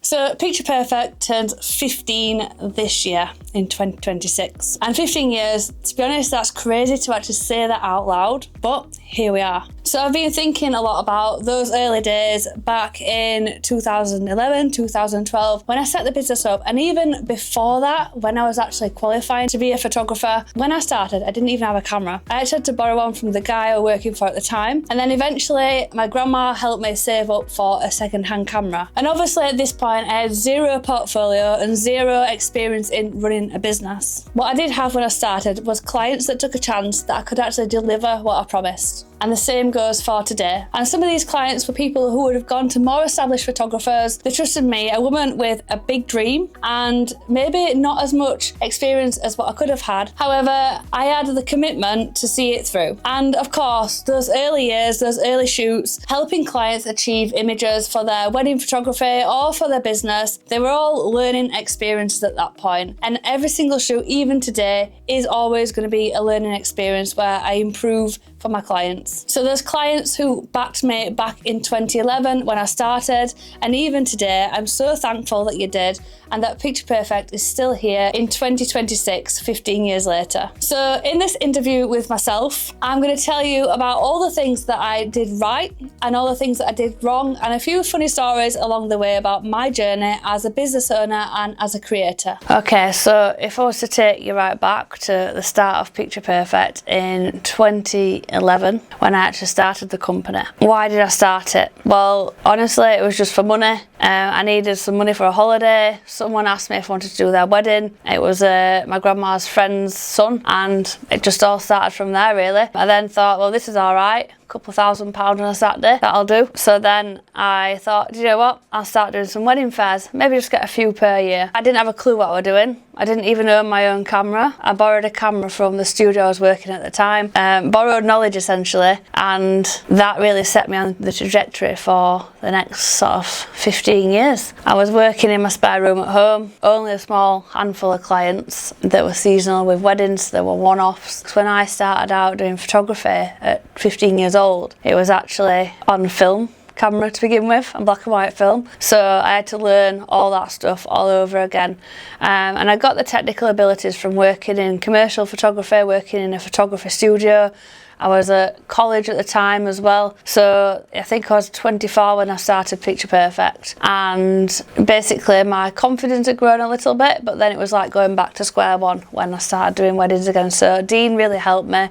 So Picture Perfect turns 15 this year in 2026. And 15 years, to be honest, that's crazy to actually say that out loud, but here we are. So I've been thinking a lot about those early days back in 2011, 2012, when I set the business up, and even before that, when I was actually qualifying to be a photographer. When I started, I didn't even have a camera. I actually had to borrow one from the guy I was working for at the time. And then eventually my grandma helped me save up for a second-hand camera. And obviously at this point, I had zero portfolio and zero experience in running a business. What I did have when I started was clients that took a chance that I could actually deliver what I promised. And the same goes for today. And some of these clients were people who would have gone to more established photographers. They trusted me, a woman with a big dream and maybe not as much experience as what I could have had. However, I had the commitment to see it through. And of course, those early years, those early shoots, helping clients achieve images for their wedding photography or for their business, they were all learning experiences at that point. And every single shoot, even today, is always going to be a learning experience where I improve for my clients. So there's clients who backed me back in 2011 when I started, and even today, I'm so thankful that you did, and that Picture Perfect is still here in 2026, 15 years later. So in this interview with myself, I'm going to tell you about all the things that I did right and all the things that I did wrong, and a few funny stories along the way about my journey as a business owner and as a creator. Okay, so if I was to take you right back to the start of Picture Perfect in 2011, when I actually started the company. Why did I start it? Well, honestly, it was just for money. I needed some money for a holiday. Someone asked me if I wanted to do their wedding. It was my grandma's friend's son, and it just all started from there, really. I then thought, well, this is all right. Couple £1,000 on a Saturday, that'll do. So then I thought, you know what, I'll start doing some wedding fairs, maybe just get a few per year. I didn't have a clue what I was doing. I didn't even own my own camera. I borrowed a camera from the studio I was working at the time, borrowed knowledge essentially, and that really set me on the trajectory for the next sort of 15 years. I was working in my spare room at home, only a small handful of clients that were seasonal with weddings, there were one-offs. When I started out doing photography at 15 years old, it was actually on film camera to begin with, and black and white film. So I had to learn all that stuff all over again. And I got the technical abilities from working in commercial photography, working in a photography studio. I was at college at the time as well. So I think I was 24 when I started Picture Perfect. And basically my confidence had grown a little bit, but then it was like going back to square one when I started doing weddings again. So Dean really helped me.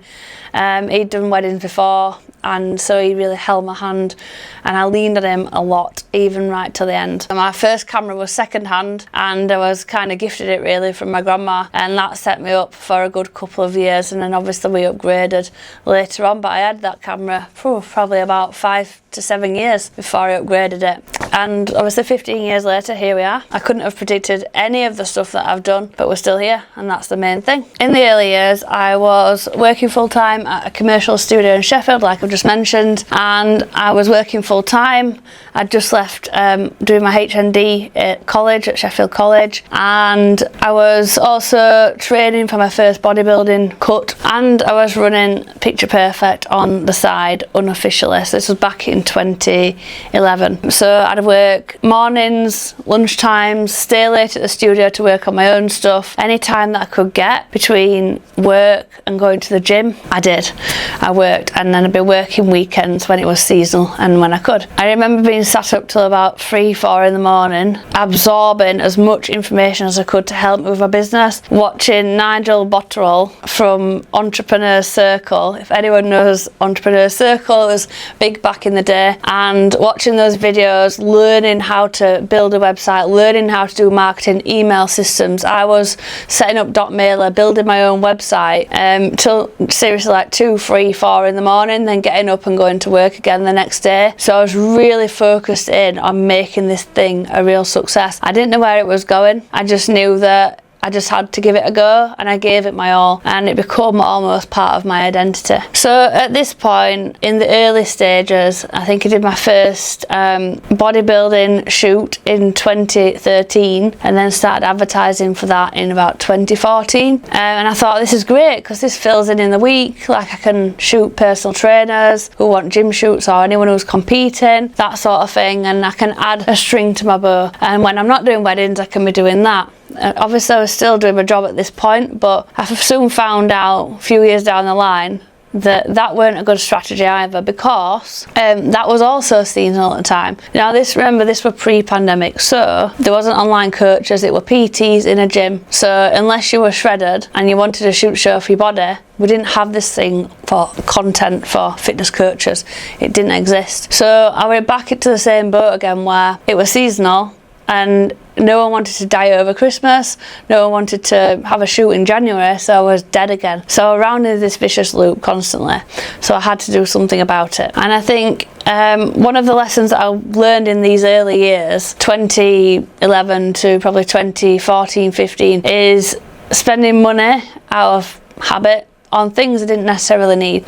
He'd done weddings before, and so he really held my hand, and I leaned on him a lot, even right to the end. My first camera was second hand, and I was kind of gifted it really from my grandma, and that set me up for a good couple of years. And then obviously we upgraded later on, but I had that camera for probably about 5 to 7 years before I upgraded it. And obviously 15 years later, here we are. I couldn't have predicted any of the stuff that I've done, but we're still here, and that's the main thing. In the early years, I was working full-time at a commercial studio in Sheffield, like I've just mentioned, and I was working full-time. I'd just left doing my HND at college, at Sheffield College, and I was also training for my first bodybuilding cut, and I was running Picture Perfect on the side unofficially. So this was back in 2011. So I'd work mornings, lunchtimes, stay late at the studio to work on my own stuff. Any time that I could get between work and going to the gym, I did. I worked, and then I'd be working weekends when it was seasonal and when I could. I remember being sat up till about 3, 4 in the morning, absorbing as much information as I could to help me with my business, watching Nigel Botterill from Entrepreneur Circle. If anyone knows Entrepreneur Circle, it was big back in the day, and watching those videos, learning how to build a website, learning how to do marketing, email systems. I was setting up .mailer, building my own website till seriously like 2, 3, 4 in the morning, then getting up and going to work again the next day. So I was really focused in on making this thing a real success. I didn't know where it was going. I just knew that I just had to give it a go, and I gave it my all, and it became almost part of my identity. So at this point, in the early stages, I think I did my first bodybuilding shoot in 2013, and then started advertising for that in about 2014. And I thought, this is great because this fills in the week. Like, I can shoot personal trainers who want gym shoots or anyone who's competing, that sort of thing, and I can add a string to my bow. And when I'm not doing weddings, I can be doing that. Obviously, I was still doing my job at this point, but I soon found out a few years down the line that weren't a good strategy either, because that was also seasonal at the time. Now, remember, this were pre-pandemic, so there wasn't online coaches, it were PTs in a gym. So unless you were shredded and you wanted a shoot show for your body, we didn't have this thing for content for fitness coaches. It didn't exist. So I went back into the same boat again, where it was seasonal and no one wanted to die over Christmas, no one wanted to have a shoot in January, so I was dead again. So around in this vicious loop constantly. So I had to do something about it. And I think one of the lessons that I learned in these early years, 2011 to probably 2014, 15, is spending money out of habit on things I didn't necessarily need.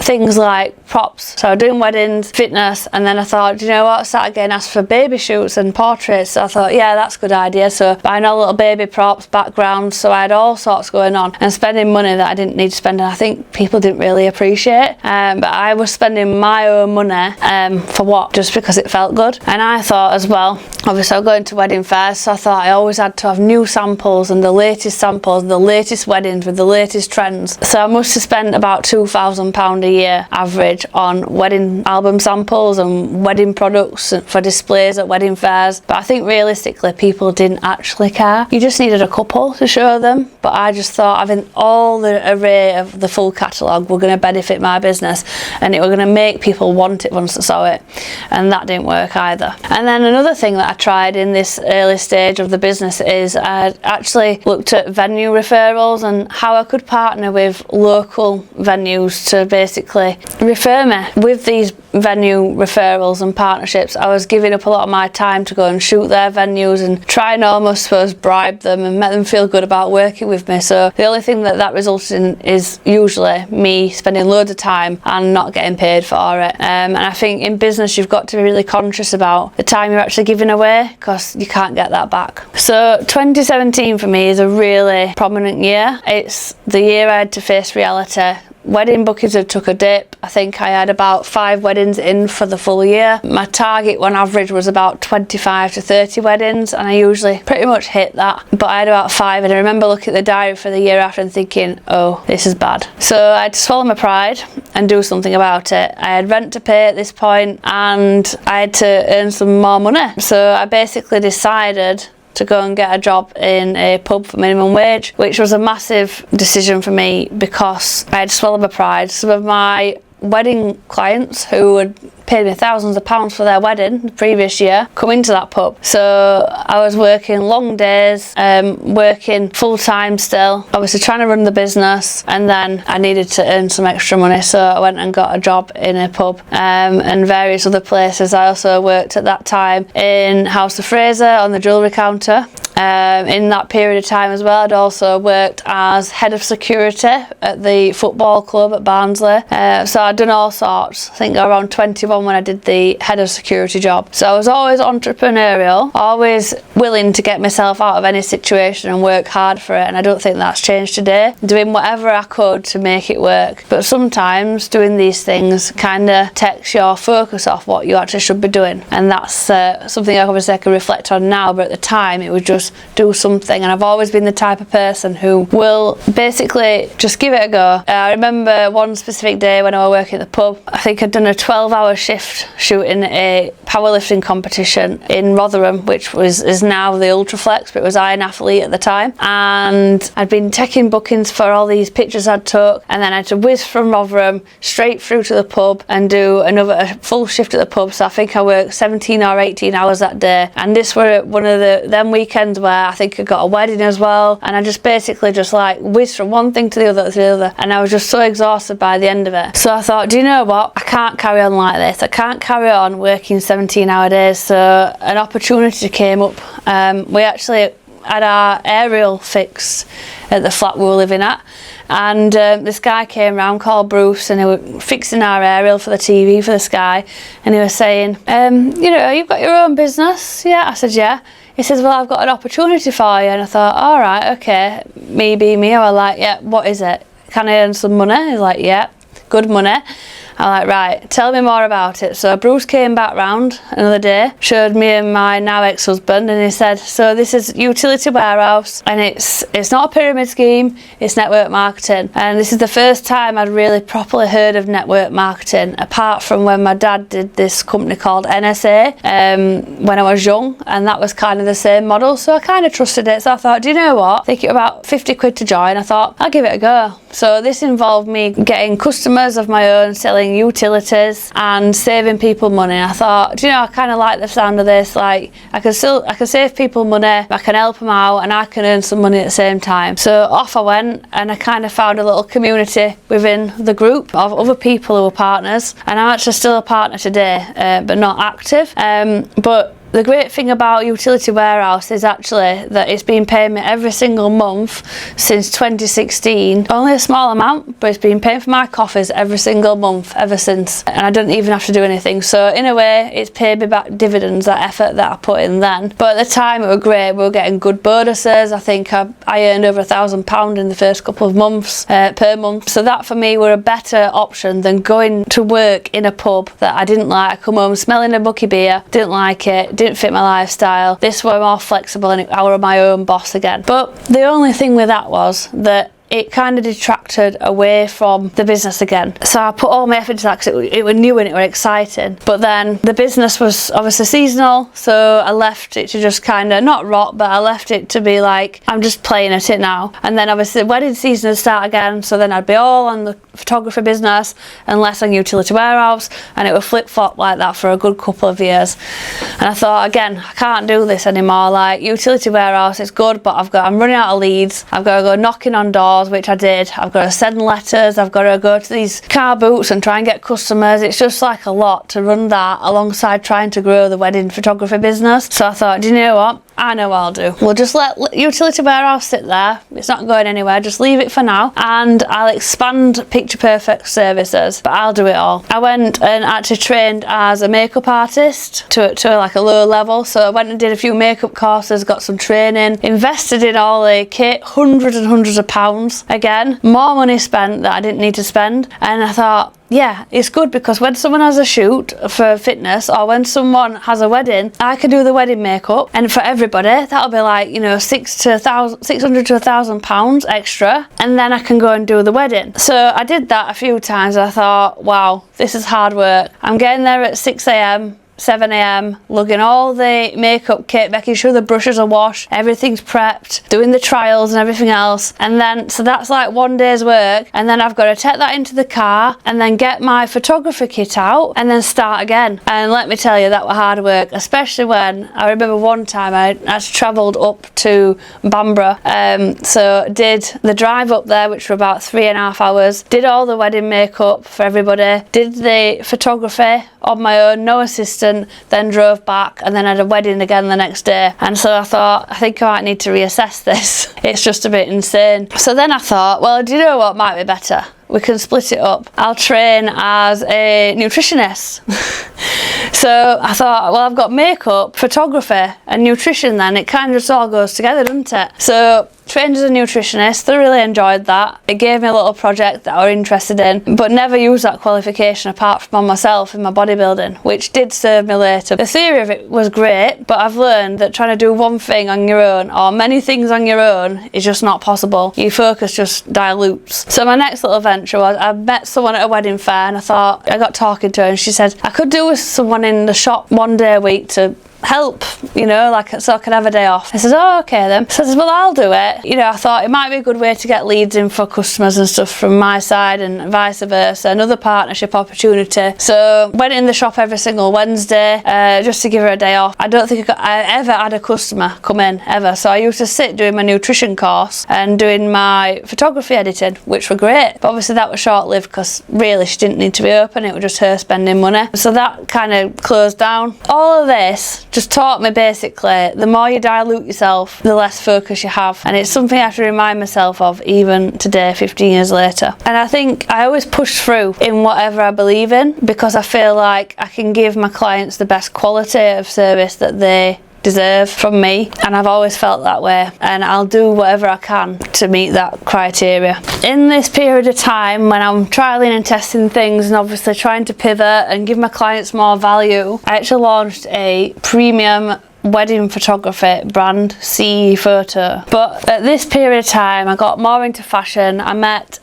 Things like props. So doing weddings, fitness, and then I thought, you know what, I started getting asked for baby shoots and portraits. So I thought, yeah, that's a good idea. So buying all little baby props, backgrounds, so I had all sorts going on and spending money that I didn't need to spend. And I think people didn't really appreciate. But I was spending my own money for what? Just because it felt good. And I thought as well, obviously I'm going to wedding fairs, so I thought I always had to have new samples and the latest samples, the latest weddings with the latest trends. So I must have spent about £2,000 a year average on wedding album samples and wedding products for displays at wedding fairs. But I think realistically people didn't actually care. You just needed a couple to show them. But I just thought having all the array of the full catalogue were going to benefit my business, and it were going to make people want it once they saw it. And that didn't work either. And then another thing that I tried in this early stage of the business is I actually looked at venue referrals and how I could partner with local venues to basically refer me. With these venue referrals and partnerships, I was giving up a lot of my time to go and shoot their venues and try and almost, suppose, bribe them and make them feel good about working with me. So the only thing that resulted in is usually me spending loads of time and not getting paid for it. And I think in business you've got to be really conscious about the time you're actually giving away, because you can't get that back. So 2017 for me is a really prominent year. It's the year I had to face reality. Wedding bookings had took a dip. I think I had about 5 weddings in for the full year. My target on average was about 25 to 30 weddings, and I usually pretty much hit that. But I had about 5, and I remember looking at the diary for the year after and thinking, oh, this is bad. So I had to swallow my pride and do something about it. I had rent to pay at this point, and I had to earn some more money. So I basically decided to go and get a job in a pub for minimum wage, which was a massive decision for me because I had to swallow my pride. Some of my wedding clients who had paid me thousands of pounds for their wedding the previous year come into that pub. So I was working long days, working full time still, obviously trying to run the business, and then I needed to earn some extra money, so I went and got a job in a pub and various other places. I also worked at that time in House of Fraser on the jewellery counter. In that period of time as well, I'd also worked as head of security at the football club at Barnsley. So I'd done all sorts. I think around 21 when I did the head of security job. So I was always entrepreneurial, always willing to get myself out of any situation and work hard for it. And I don't think that's changed today. Doing whatever I could to make it work. But sometimes doing these things kind of takes your focus off what you actually should be doing. And that's something obviously I can reflect on now, but at the time it was just do something. And I've always been the type of person who will basically just give it a go. I remember one specific day when I was working at the pub, I think I'd done a 12-hour shift shooting a powerlifting competition in Rotherham, which is now the Ultraflex, but it was Iron Athlete at the time. And I'd been taking bookings for all these pictures I'd took, and then I had to whiz from Rotherham straight through to the pub and do a full shift at the pub. So I think I worked 17 or 18 hours that day. And this were one of them weekends where I think I got a wedding as well, and I just basically just like whizzed from one thing to the other, and I was just so exhausted by the end of it. So I thought, do you know what, I can't carry on like this. I can't carry on working 17-hour days. So an opportunity came up. had our aerial fixed at the flat we were living at, and this guy came round called Bruce, and he was fixing our aerial for the TV for the Sky, and he was saying, you know, you've got your own business? Yeah. I said, yeah. He says, well, I've got an opportunity for you. And I thought, all right, okay, me being me. I was like, yeah, what is it? Can I earn some money? He's like, yeah, good money. I'm like, right, tell me more about it. So Bruce came back round another day, showed me and my now ex-husband, and he said, so this is utility warehouse, and it's not a pyramid scheme, it's network marketing. And this is the first time I'd really properly heard of network marketing, apart from when my dad did this company called NSA when I was young, and that was kind of the same model, so I kind of trusted it. So I thought, do you know what, I think it was about 50 quid to join. I thought, I'll give it a go. So this involved me getting customers of my own, selling utilities and saving people money. I thought, do you know, I kind of like the sound of this. Like, I can save people money, I can help them out, and I can earn some money at the same time. So off I went, and I kind of found a little community within the group of other people who were partners, and I'm actually still a partner today, but not active. But the great thing about Utility Warehouse is actually that it's been paying me every single month since 2016. Only a small amount, but it's been paying for my coffees every single month ever since. And I don't even have to do anything. So in a way, it's paid me back dividends, that effort that I put in then. But at the time, it was great. We were getting good bonuses. I think I earned over £1,000 in the first couple of months per month. So that for me were a better option than going to work in a pub that I didn't like. I come home smelling a bucky beer, didn't like it, didn't fit my lifestyle. This were more flexible, and I were my own boss again. But the only thing with that was that it kind of detracted away from the business again. So I put all my effort into that because it was new and it was exciting. But then the business was obviously seasonal, so I left it to just kind of, not rot, but I left it to be like, I'm just playing at it now. And then obviously the wedding season would start again, so then I'd be all on the photography business and less on Utility Warehouse, and it would flip-flop like that for a good couple of years. And I thought, again, I can't do this anymore. Like, Utility Warehouse, it's good, but I'm running out of leads. I've got to go knocking on doors, which I did. I've got to send letters, I've got to go to these car booths and try and get customers. It's just like a lot to run that alongside trying to grow the wedding photography business. So I thought, do you know what? I know what I'll do. We'll just let Utility Warehouse sit there. It's not going anywhere. Just leave it for now, and I'll expand Picture Perfect services, but I'll do it all. I went and actually trained as a makeup artist to like a low level. So I went and did a few makeup courses, got some training, invested in all the kit, hundreds and hundreds of pounds. Again, more money spent that I didn't need to spend. And I thought, yeah, it's good because when someone has a shoot for fitness, or when someone has a wedding, I can do the wedding makeup, and for everybody that'll be like, you know, £600 to £1,000 extra, and then I can go and do the wedding. So I did that a few times. I thought, wow, this is hard work. I'm getting there at 6 a.m. 7 a.m, lugging all the makeup kit, making sure the brushes are washed, everything's prepped, doing the trials and everything else. And then, so that's like one day's work, and then I've got to take that into the car and then get my photography kit out and then start again. And let me tell you, that was hard work, especially when I remember one time I travelled up to Bamborough, so did the drive up there, which were about 3.5 hours, did all the wedding makeup for everybody, did the photography on my own, no assistant, then drove back, and then had a wedding again the next day. And so I thought, I think I might need to reassess this. It's just a bit insane. So then I thought, well, do you know what might be better? We can split it up. I'll train as a nutritionist. So I thought, well, I've got makeup, photography and nutrition then. It kind of just all goes together, doesn't it? So trained as a nutritionist, thoroughly enjoyed that. It gave me a little project that I was interested in, but never used that qualification apart from on myself in my bodybuilding, which did serve me later. The theory of it was great, but I've learned that trying to do one thing on your own, or many things on your own, is just not possible. Your focus just dilutes. So my next little venture was, I met someone at a wedding fair, and I got talking to her, and she said, I could do with someone in the shop one day a week to help, you know, like, so I could have a day off. I said, oh, okay then. So I said, well, I'll do it. You know, I thought it might be a good way to get leads in for customers and stuff from my side, and vice versa, another partnership opportunity. So went in the shop every single Wednesday, just to give her a day off. I don't think I ever had a customer come in, ever. So I used to sit doing my nutrition course and doing my photography editing, which were great. But obviously that was short-lived because really she didn't need to be open. It was just her spending money. So that kind of closed down. All of this just taught me basically the more you dilute yourself, the less focus you have. And it's something I have to remind myself of even today, 15 years later. And I think I always push through in whatever I believe in, because I feel like I can give my clients the best quality of service that they deserve from me, and I've always felt that way, and I'll do whatever I can to meet that criteria. In this period of time when I'm trialing and testing things and obviously trying to pivot and give my clients more value, I actually launched a premium wedding photography brand, CE Photo. But at this period of time I got more into fashion. I met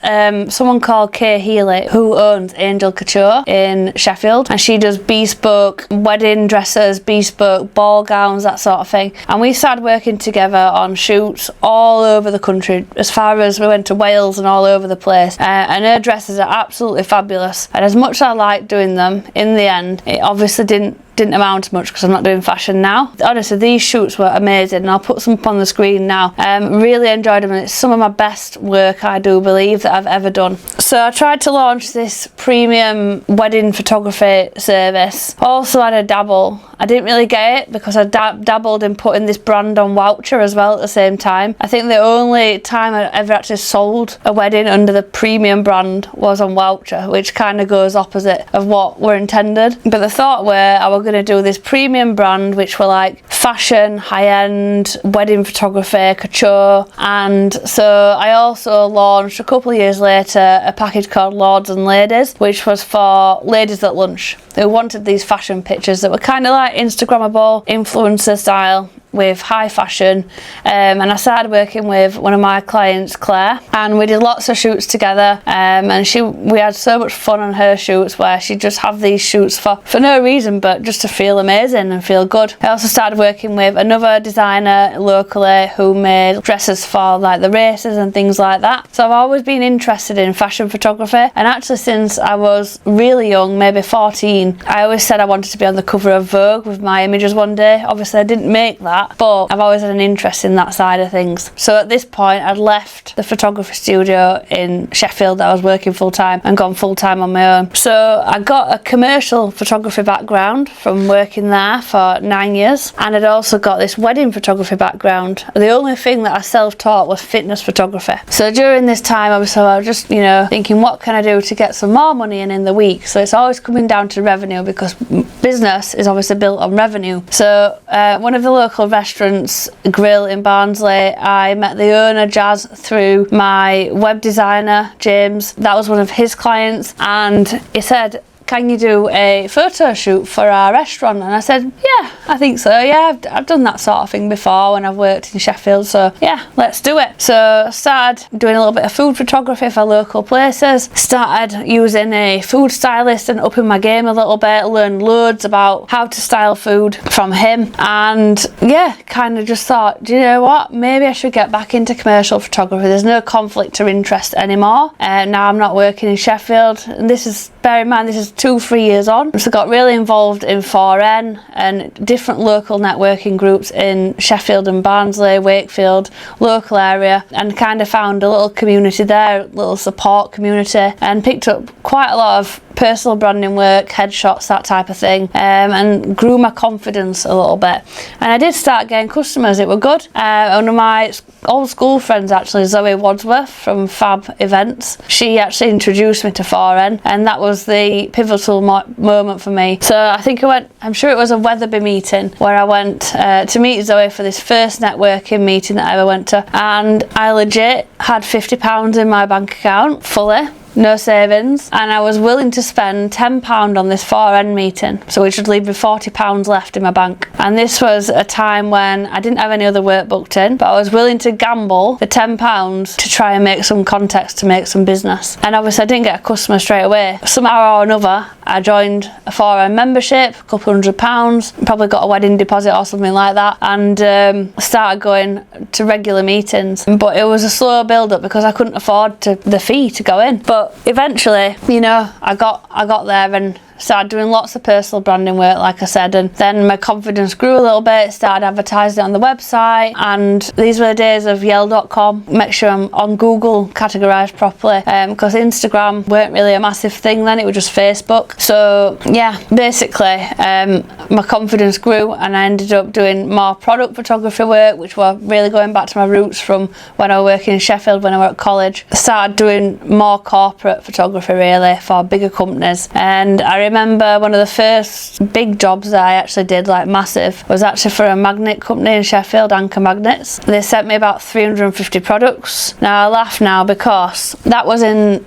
someone called Kay Healy, who owns Angel Couture in Sheffield, and she does bespoke wedding dresses, bespoke ball gowns, that sort of thing. And we started working together on shoots all over the country, as far as we went to Wales and all over the place. And her dresses are absolutely fabulous, and as much as I liked doing them, in the end it obviously didn't amount to much because I'm not doing fashion now. Honestly, these shoots were amazing, and I'll put some up on the screen now. Really enjoyed them, and it's some of my best work, I do believe, that I've ever done. So I tried to launch this premium wedding photography service. Also had a dabble. I didn't really get it because I dabbled in putting this brand on voucher as well at the same time. I think the only time I ever actually sold a wedding under the premium brand was on voucher, which kind of goes opposite of what were intended. But the thought were I was going to do this premium brand, which were like fashion, high-end, wedding photography, couture. And so I also launched a couple of years later a package called Lords and Ladies, which was for ladies at lunch who wanted these fashion pictures that were kind of like Instagrammable, influencer style, with high fashion. And I started working with one of my clients, Claire, and we did lots of shoots together, and we had so much fun on her shoots, where she'd just have these shoots for no reason but just to feel amazing and feel good. I also started working with another designer locally who made dresses for like the races and things like that. So I've always been interested in fashion photography, and actually since I was really young, maybe 14, I always said I wanted to be on the cover of Vogue with my images one day. Obviously I didn't make that, but I've always had an interest in that side of things. So at this point I'd left the photography studio in Sheffield that I was working full time and gone full time on my own. So I got a commercial photography background from working there for 9 years, and I'd also got this wedding photography background. The only thing that I self-taught was fitness photography. So during this time I was just thinking, what can I do to get some more money in the week? So it's always coming down to revenue, because business is obviously built on revenue. So one of the local restaurants, Grill in Barnsley, I met the owner, Jazz, through my web designer, James. That was one of his clients, and he said, can you do a photo shoot for our restaurant? And I said, yeah, I think so. Yeah, I've done that sort of thing before when I've worked in Sheffield, so yeah, let's do it. So started doing a little bit of food photography for local places, started using a food stylist and upping my game a little bit, learned loads about how to style food from him, and yeah, kind of just thought, do you know what, maybe I should get back into commercial photography. There's no conflict of interest anymore, and now I'm not working in Sheffield, and this is, bear in mind, this is 2-3 years on. So got really involved in 4N and different local networking groups in Sheffield and Barnsley, Wakefield, local area, and kind of found a little community there, little support community, and picked up quite a lot of personal branding work, headshots, that type of thing, and grew my confidence a little bit. And I did start getting customers. It were good. One of my old school friends, actually, Zoe Wadsworth from Fab Events, she actually introduced me to 4N, and that was the pivotal moment for me. So I think I'm sure it was a Wetherby meeting where I went to meet Zoe for this first networking meeting that I ever went to, and I legit had £50 in my bank account fully, no savings, and I was willing to spend £10 on this 4N meeting, so it should leave me £40 left in my bank. And this was a time when I didn't have any other work booked in, but I was willing to gamble the £10 to try and make some contacts, to make some business. And obviously I didn't get a customer straight away. Somehow or another I joined a 4N membership, a couple £100, probably got a wedding deposit or something like that, and started going to regular meetings. But it was a slow build up because I couldn't afford the fee to go in. But eventually, I got there and started doing lots of personal branding work, like I said, and then my confidence grew a little bit, started advertising on the website, and these were the days of yell.com. Make sure I'm on Google categorised properly, because Instagram weren't really a massive thing then, it was just Facebook. So yeah, basically my confidence grew and I ended up doing more product photography work, which were really going back to my roots from when I was working in Sheffield when I was at college. I started doing more corporate photography really for bigger companies, and I remember one of the first big jobs that I actually did, like massive, was actually for a magnet company in Sheffield, Anchor Magnets. They sent me about 350 products. Now I laugh now because that was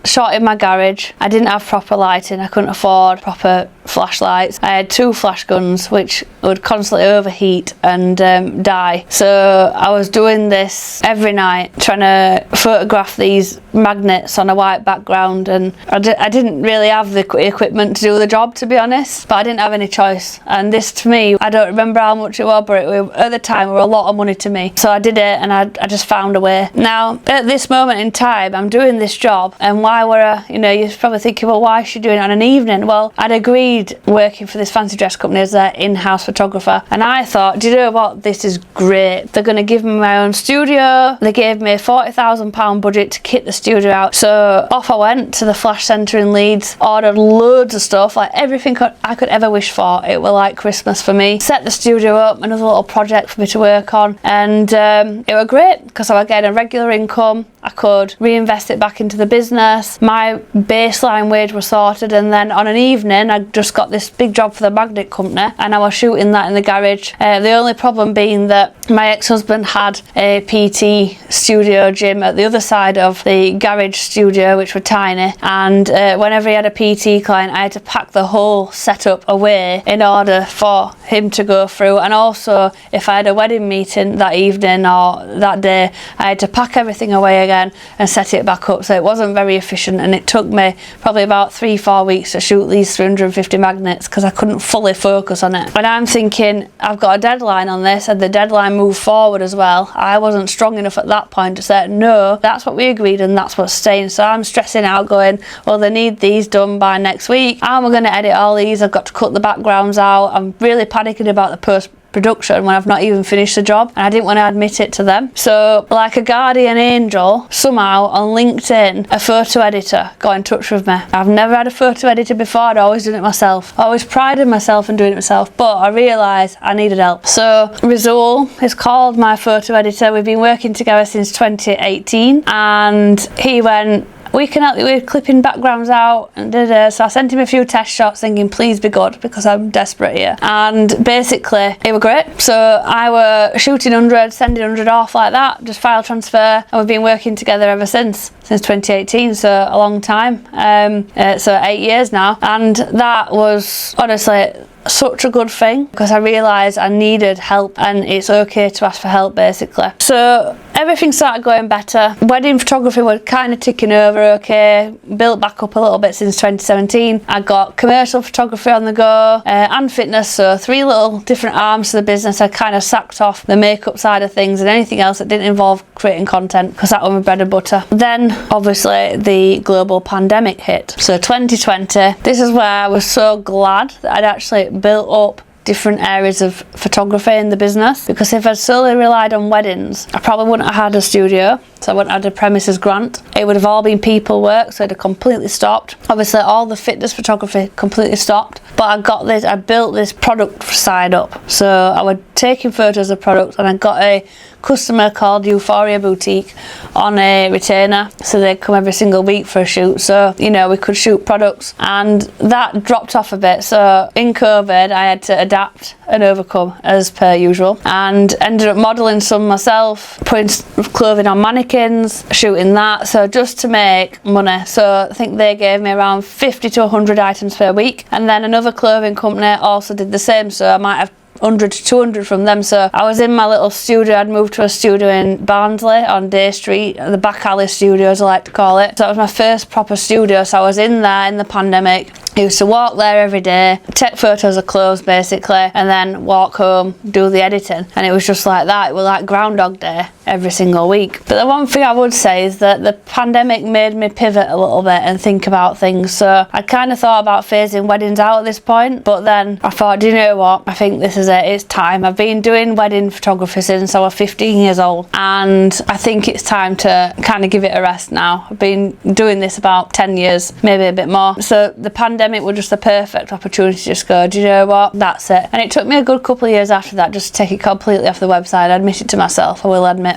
shot in my garage. I didn't have proper lighting, I couldn't afford proper flashlights. I had 2 flash guns which would constantly overheat and die. So I was doing this every night, trying to photograph these magnets on a white background, and I didn't really have the equipment to do the job, to be honest, but I didn't have any choice. And this, to me, I don't remember how much it was, but at the time it was a lot of money to me. So I did it, and I just found a way. Now at this moment in time I'm doing this job, and why were I, you're probably thinking, well, why is she doing it on an evening? Well, I'd agreed working for this fancy dress company as their in-house photographer, and I thought, do you know what, this is great. They're going to give me my own studio. They gave me a £40,000 budget to kit the studio out. So off I went to the flash centre in Leeds, ordered loads of stuff, like everything I could ever wish for. It was like Christmas for me. Set the studio up, another little project for me to work on, and it was great because I was getting a regular income. I could reinvest it back into the business. My baseline wage was sorted, and then on an evening I just got this big job for the magnet company, and I was shooting that in the garage. The only problem being that my ex-husband had a PT studio gym at the other side of the garage studio, which were tiny, and whenever he had a PT client I had to pack the whole setup away in order for him to go through, and also if I had a wedding meeting that evening or that day I had to pack everything away again and set it back up. So it wasn't very efficient, and it took me probably about 3-4 weeks to shoot these 350 magnets because I couldn't fully focus on it. And I'm thinking, I've got a deadline on this, and the deadline moved forward as well. I wasn't strong enough at that point to say, no, that's what we agreed and that's what's staying. So I'm stressing out going, well, they need these done by next week. How am I going to edit all these? I've got to cut the backgrounds out. I'm really panicking about the post-production when I've not even finished the job, and I didn't want to admit it to them. So like a guardian angel, somehow on LinkedIn a photo editor got in touch with me. I've never had a photo editor before, I'd always done it myself. I always prided myself in doing it myself, but I realised I needed help. So Rizul is called my photo editor. We've been working together since 2018, and he went, we can help you with clipping backgrounds out, and so I sent him a few test shots thinking, please be good, because I'm desperate here. And basically it was great. So I were shooting 100, sending 100 off like that, just file transfer, and we've been working together ever since 2018, so a long time. So 8 years now, and that was honestly such a good thing because I realised I needed help, and it's okay to ask for help basically. So everything started going better. Wedding photography was kind of ticking over okay, built back up a little bit since 2017. I got commercial photography on the go and fitness, so 3 little different arms to the business. I kind of sacked off the makeup side of things and anything else that didn't involve creating content because that was my bread and butter. Then obviously the global pandemic hit. So 2020, this is where I was so glad that I'd actually built up different areas of photography in the business, because if I'd solely relied on weddings I probably wouldn't have had a studio, so I wouldn't have had a premises grant. It would have all been people work, so it'd have completely stopped. Obviously all the fitness photography completely stopped, but I built this product side up. So I was taking photos of products, and I got a customer called Euphoria Boutique on a retainer, so they'd come every single week for a shoot, so we could shoot products, and that dropped off a bit. So in COVID I had to adapt and overcome as per usual, and ended up modelling some myself, putting clothing on mannequins, shooting that, so just to make money. So I think they gave me around 50 to 100 items per week, and then another clothing company also did the same, so I might have 100 to 200 from them. So I was in my little studio. I'd moved to a studio in Barnsley on Day Street, the back alley studio as I like to call it. So that was my first proper studio, so I was in there in the pandemic, I used to walk there every day, take photos of clothes basically, and then walk home, do the editing. And it was just like that. It was like Groundhog Day every single week. But the one thing I would say is that the pandemic made me pivot a little bit and think about things. So I kind of thought about phasing weddings out at this point, but then I thought, do you know what? I think this is it. It's time. I've been doing wedding photography since I was 15 years old, and I think it's time to kind of give it a rest now. I've been doing this about 10 years, maybe a bit more. So the pandemic was just the perfect opportunity to just go, do you know what? That's it. And it took me a good couple of years after that just to take it completely off the website. I admit it to myself, I will admit.